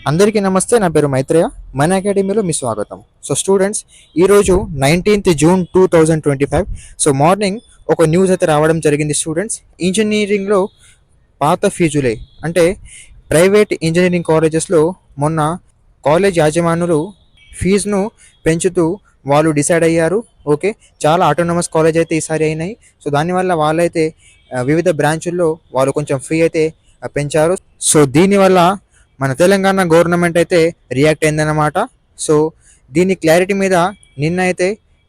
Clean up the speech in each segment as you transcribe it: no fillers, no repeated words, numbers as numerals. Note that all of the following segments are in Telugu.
అందరికీ నమస్తే. నా పేరు మైత్రేయ. మన అకాడమీలో మీ స్వాగతం. సో స్టూడెంట్స్, ఈరోజు 19th జూన్ 2025. సో మార్నింగ్ ఒక న్యూస్ అయితే రావడం జరిగింది స్టూడెంట్స్. ఇంజనీరింగ్లో పాత ఫీజులే అంటే ప్రైవేట్ ఇంజనీరింగ్ కాలేజెస్లో మొన్న కాలేజ్ యాజమానులు ఫీజును పెంచుతూ వాళ్ళు డిసైడ్ అయ్యారు. ఓకే, చాలా ఆటోనమస్ కాలేజ్ అయితే ఈసారి అయినాయి. సో దానివల్ల వాళ్ళైతే వివిధ బ్రాంచుల్లో వాళ్ళు కొంచెం ఫీ అయితే పెంచారు. సో దీనివల్ల మన తెలంగాణ గవర్నమెంట్ అయితే రియాక్ట్ అయిందన్నమాట. సో దీని క్లారిటీ మీద నిన్న అయితే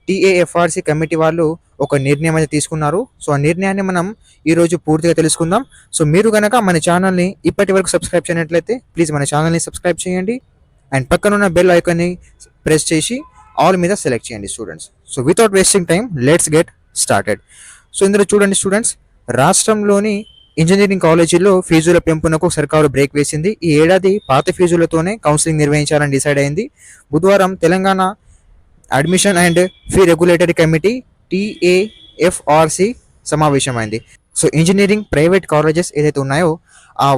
టీఏఎఫ్ఆర్సి కమిటీ వాళ్ళు ఒక నిర్ణయం అయితే తీసుకున్నారు. సో ఆ నిర్ణయాన్ని మనం ఈరోజు పూర్తిగా తెలుసుకుందాం. సో మీరు కనుక మన ఛానల్ని ఇప్పటి వరకు సబ్స్క్రైబ్ చేయనట్లయితే ప్లీజ్ మన ఛానల్ని సబ్స్క్రైబ్ చేయండి అండ్ పక్కనున్న బెల్ ఐకాన్ని ప్రెస్ చేసి ఆల్ మీద సెలెక్ట్ చేయండి students. So without wasting time let's get started. So ఇందులో చూడండి స్టూడెంట్స్, రాష్ట్రంలోని ఇంజనీరింగ్ కాలేజీల్లో ఫీజుల పెంపునకు సర్కారు బ్రేక్ వేసింది. ఈ ఏడాది పాత ఫీజులతోనే కౌన్సిలింగ్ నిర్వహించాలని డిసైడ్ అయింది. బుధవారం Telangana admission and fee regulatory committee TAFRC సమావేశమైంది. సో ఇంజనీరింగ్ ప్రైవేట్ కాలేజెస్ ఏదైతే ఉన్నాయో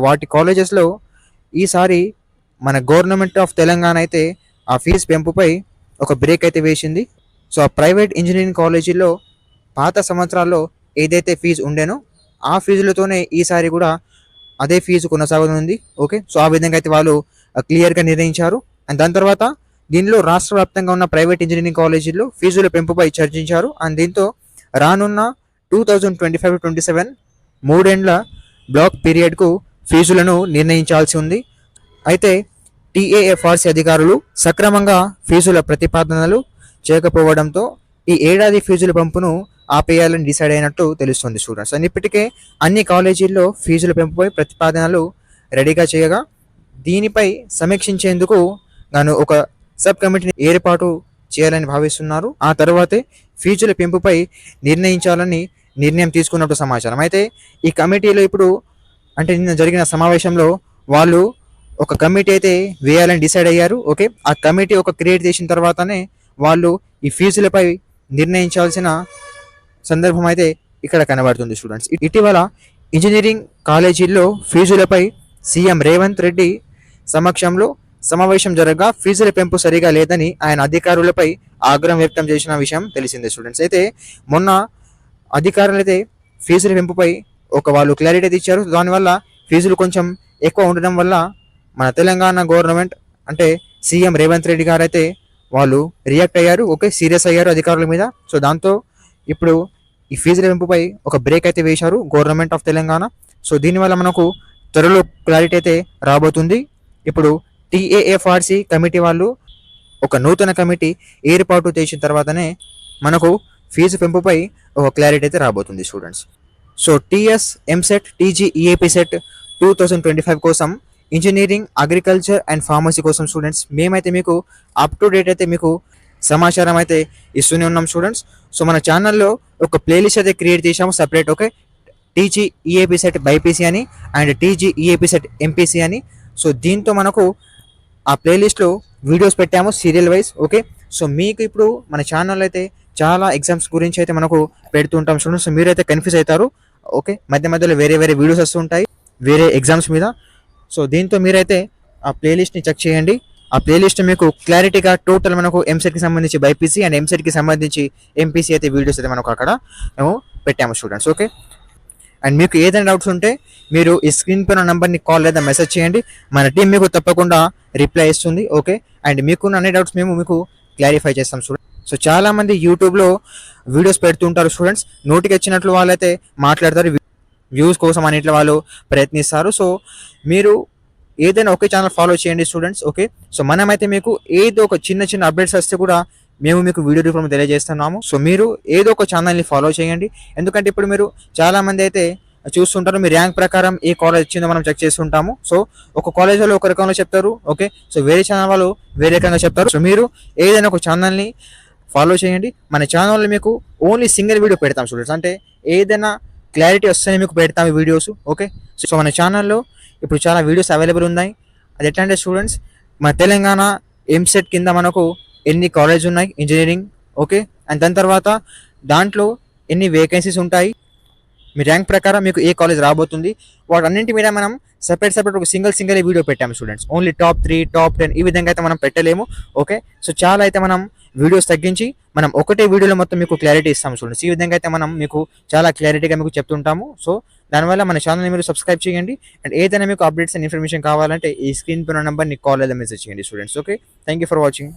వాటి కాలేజెస్లో ఈసారి మన గవర్నమెంట్ ఆఫ్ తెలంగాణ అయితే ఆ ఫీజు పెంపుపై ఒక బ్రేక్ అయితే వేసింది. సో ఆ ప్రైవేట్ ఇంజనీరింగ్ కాలేజీల్లో పాత సంవత్సరాల్లో ఏదైతే ఫీజు ఉండేనో ఆ ఫీజులతోనే ఈసారి కూడా అదే ఫీజు కొనసాగుతుంది. ఓకే, సో ఆ విధంగా అయితే వాళ్ళు క్లియర్గా నిర్ణయించారు. అండ్ దాని తర్వాత దీనిలో రాష్ట్ర వ్యాప్తంగా ఉన్న ప్రైవేట్ ఇంజనీరింగ్ కాలేజీల్లో ఫీజుల పెంపుపై చర్చించారు. అండ్ దీంతో రానున్న 2025-27 మూడేండ్ల బ్లాక్ పీరియడ్కు ఫీజులను నిర్ణయించాల్సి ఉంది. అయితే టీఏఎఫ్ఆర్సి అధికారులు సక్రమంగా ఫీజుల ప్రతిపాదనలు చేయకపోవడంతో ఈ ఏడాది ఫీజుల పెంపును ఆపేయాలని డిసైడ్ అయినట్టు తెలుస్తుంది స్టూడెంట్స్. అండ్ ఇప్పటికే అన్ని కాలేజీల్లో ఫీజుల పెంపుపై ప్రతిపాదనలు రెడీగా చేయగా దీనిపై సమీక్షించేందుకు గాను ఒక సబ్ కమిటీని ఏర్పాటు చేయాలని భావిస్తున్నారు. ఆ తర్వాతే ఫీజుల పెంపుపై నిర్ణయించాలని నిర్ణయం తీసుకున్నట్టు సమాచారం. అయితే ఈ కమిటీలో ఇప్పుడు అంటే నిన్న జరిగిన సమావేశంలో వాళ్ళు ఒక కమిటీ అయితే వేయాలని డిసైడ్ అయ్యారు. ఓకే, ఆ కమిటీ ఒక క్రియేట్ చేసిన తర్వాతనే వాళ్ళు ఈ ఫీజులపై నిర్ణయించాల్సిన సందర్భం అయితే ఇక్కడ కనబడుతుంది స్టూడెంట్స్. ఇటీవల ఇంజనీరింగ్ కాలేజీల్లో ఫీజులపై సీఎం రేవంత్ రెడ్డి సమక్షంలో సమావేశం జరగగా ఫీజుల పెంపు సరిగా లేదని ఆయన అధికారులపై ఆగ్రహం వ్యక్తం చేసిన విషయం తెలిసిందే స్టూడెంట్స్. అయితే మొన్న అధికారులు అయితే ఫీజుల పెంపుపై వాళ్ళు క్లారిటీ అయితే ఇచ్చారు. దానివల్ల ఫీజులు కొంచెం ఎక్కువ ఉండడం వల్ల మన తెలంగాణ గవర్నమెంట్ అంటే సీఎం రేవంత్ రెడ్డి గారు అయితే వాళ్ళు రియాక్ట్ అయ్యారు. ఓకే, సీరియస్ అయ్యారు అధికారుల మీద. సో దాంతో ఇప్పుడు ఈ ఫీజుల పెంపుపై ఒక బ్రేక్ అయితే వేశారు గవర్నమెంట్ ఆఫ్ తెలంగాణ. సో దీనివల్ల మనకు త్వరలో క్లారిటీ అయితే రాబోతుంది. ఇప్పుడు టీఏఎఫ్ఆర్సి కమిటీ వాళ్ళు ఒక నూతన కమిటీ ఏర్పాటు చేసిన తర్వాతనే మనకు ఫీజు పెంపుపై ఒక క్లారిటీ అయితే రాబోతుంది students. So TS EAMCET TG EAP set 2025 కోసం ఇంజనీరింగ్, అగ్రికల్చర్ అండ్ ఫార్మసీ కోసం స్టూడెంట్స్ మేమైతే మీకు అప్ టు డేట్ అయితే మీకు సమాచారం అయితే ఇస్తూనే ఉన్నాం స్టూడెంట్స్. సో మన ఛానల్లో ఒక ప్లేలిస్ట్ అయితే క్రియేట్ చేసాము separate. Okay, TG EAP CET BiPC అని and TG EAP CET MPC అని. సో దీంతో మనకు ఆ ప్లేలిస్ట్లో వీడియోస్ పెట్టాము సీరియల్ వైజ్. ఓకే, సో మీకు ఇప్పుడు మన ఛానల్ అయితే చాలా ఎగ్జామ్స్ గురించి అయితే మనకు పెడుతుంటాం స్టూడెంట్స్. సో మీరైతే కన్ఫ్యూజ్ అవుతారు. ఓకే, మధ్య మధ్యలో వేరే వేరే వీడియోస్ వస్తుంటాయి వేరే ఎగ్జామ్స్ మీద. సో దీంతో మీరైతే ఆ ప్లేలిస్ట్ని చెక్ చేయండి. ఆ ప్లేలిస్ట్ మీకు క్లారిటీగా టోటల్ మనకు ఎంసెట్కి సంబంధించి బైపీసీ అండ్ ఎంసెట్కి సంబంధించి ఎంపీసీ అయితే వీడియోస్ అయితే మనకు అక్కడ మేము పెట్టాము స్టూడెంట్స్. ఓకే, అండ్ మీకు ఏదైనా డౌట్స్ ఉంటే మీరు ఈ స్క్రీన్ పైన నెంబర్ని కాల్ లేదా మెసేజ్ చేయండి. మన టీం మీకు తప్పకుండా రిప్లై ఇస్తుంది. ఓకే, అండ్ మీకున్న అన్ని డౌట్స్ మేము మీకు క్లారిఫై చేస్తాం స్టూడెంట్స్. సో చాలామంది యూట్యూబ్లో వీడియోస్ పెడుతుంటారు స్టూడెంట్స్. నోటికి వచ్చినట్లు వాళ్ళైతే మాట్లాడతారు, వ్యూస్ కోసం అన్నిట్లో వాళ్ళు ప్రయత్నిస్తారు. సో మీరు ఏదైనా ఒకే ఛానల్ ఫాలో చేయండి స్టూడెంట్స్. ఓకే, సో మనమైతే మీకు ఏదో ఒక చిన్న చిన్న అప్డేట్స్ వస్తే కూడా మేము మీకు వీడియో రూపంలో తెలియజేస్తున్నాము. సో మీరు ఏదో ఒక ఛానల్ని ఫాలో చేయండి. ఎందుకంటే ఇప్పుడు మీరు చాలామంది అయితే చూస్తుంటారు, మీ ర్యాంక్ ప్రకారం ఏ కాలేజ్ వచ్చిందో మనం చెక్ చేస్తుంటాము. సో ఒక కాలేజ్ వాళ్ళు ఒక రకంగా చెప్తారు. ఓకే, సో వేరే ఛానల్ వాళ్ళు వేరే రకంగా చెప్తారు. సో మీరు ఏదైనా ఒక ఛానల్ని ఫాలో చేయండి. మన ఛానల్లో మీకు ఓన్లీ సింగిల్ వీడియో పెడతాం స్టూడెంట్స్. అంటే ఏదైనా క్లారిటీ వస్తేనే మీకు పెడతాము వీడియోస్. ఓకే, సో మన ఛానల్లో ఇప్పుడు చాలా వీడియోస్ అవైలబుల్ ఉన్నాయి. అది ఎట్లా అంటే స్టూడెంట్స్, మన తెలంగాణ ఎంసెట్ కింద మనకు ఎన్ని కాలేజ్ ఉన్నాయి ఇంజనీరింగ్. ఓకే, అండ్ దాని తర్వాత దాంట్లో ఎన్ని వేకెన్సీస్ ఉంటాయి, మీ ర్యాంక్ ప్రకారం మీకు ఏ కాలేజ్ రాబోతుంది, వాటన్నింటి మీద మనం సెపరేట్ ఒక సింగిల్ వీడియో పెట్టాము స్టూడెంట్స్. ఓన్లీ టాప్ 3 టాప్ 10 ఈ విధంగా అయితే మనం పెట్టలేము. ఓకే, సో చాలా అయితే మనం వీడియోస్ తగ్గించి మనం ఒకటే వీడియోలో మొత్తం మీకు క్లారిటీ ఇస్తాము స్టూడెంట్స్. ఈ విధంగా అయితే మనం మీకు చాలా క్లారిటీగా మీకు చెప్తుంటాము. సో దానివల్ల మన ఛానల్ని మీరు సబ్స్క్రైబ్ చేయండి. అండ్ ఏదైనా మీకు అప్డేట్స్ అండ్ ఇన్ఫర్మేషన్ కావాలంటే ఈ స్క్రీన్ పైన నెంబర్ని కాల్ లేదా మెసేజ్ చేయండి students. Okay, thank you for watching.